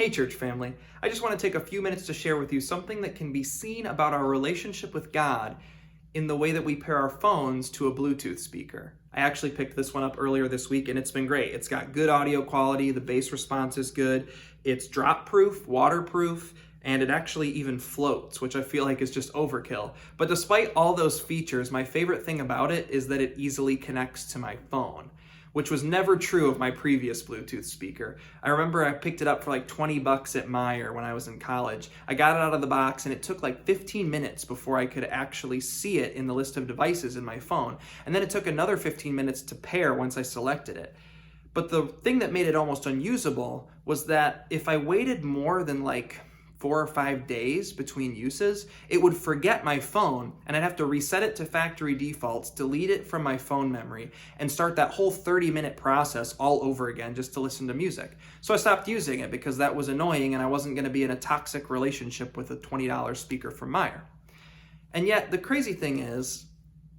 Hey church family, I just want to take a few minutes to share with you something that can be seen about our relationship with God in the way that we pair our phones to a Bluetooth speaker. I actually picked this one up earlier this week and it's been great. It's got good audio quality, the bass response is good, it's drop proof, waterproof, and it actually even floats, which I feel like is just overkill. But despite all those features, my favorite thing about it is that it easily connects to my phone, which was never true of my previous Bluetooth speaker. I remember I picked it up for like 20 bucks at Meijer when I was in college. I got it out of the box and it took like 15 minutes before I could actually see it in the list of devices in my phone. And then it took another 15 minutes to pair once I selected it. But the thing that made it almost unusable was that if I waited more than like 4 or 5 days between uses, it would forget my phone and I'd have to reset it to factory defaults, delete it from my phone memory, and start that whole 30-minute process all over again just to listen to music. So I stopped using it because that was annoying and I wasn't going to be in a toxic relationship with a $20 speaker from Meijer. And yet the crazy thing is,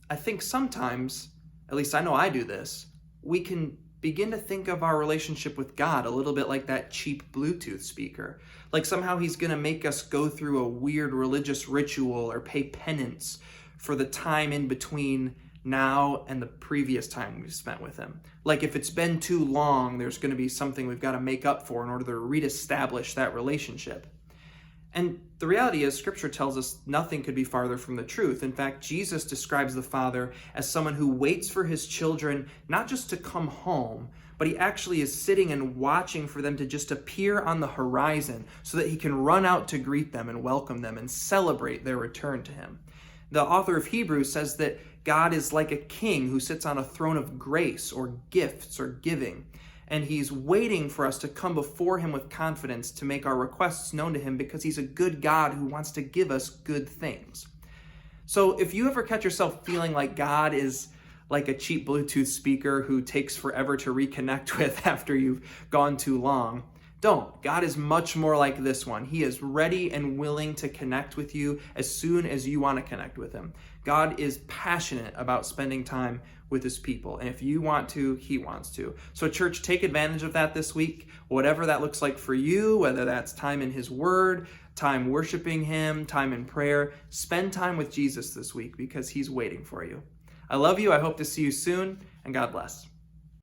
I think sometimes, at least I know I do this, we can begin to think of our relationship with God a little bit like that cheap Bluetooth speaker. Like somehow he's gonna make us go through a weird religious ritual or pay penance for the time in between now and the previous time we've spent with him. Like if it's been too long, there's gonna be something we've gotta make up for in order to reestablish that relationship. And the reality is, Scripture tells us nothing could be farther from the truth. In fact, Jesus describes the Father as someone who waits for his children not just to come home, but he actually is sitting and watching for them to just appear on the horizon so that he can run out to greet them and welcome them and celebrate their return to him. The author of Hebrews says that God is like a king who sits on a throne of grace or gifts or giving. And he's waiting for us to come before him with confidence to make our requests known to him because he's a good God who wants to give us good things. So if you ever catch yourself feeling like God is like a cheap Bluetooth speaker who takes forever to reconnect with after you've gone too long, don't. God is much more like this one. He is ready and willing to connect with you as soon as you want to connect with him. God is passionate about spending time with his people. And if you want to, he wants to. So church, take advantage of that this week, whatever that looks like for you, whether that's time in his word, time worshiping him, time in prayer. Spend time with Jesus this week because he's waiting for you. I love you. I hope to see you soon, and God bless.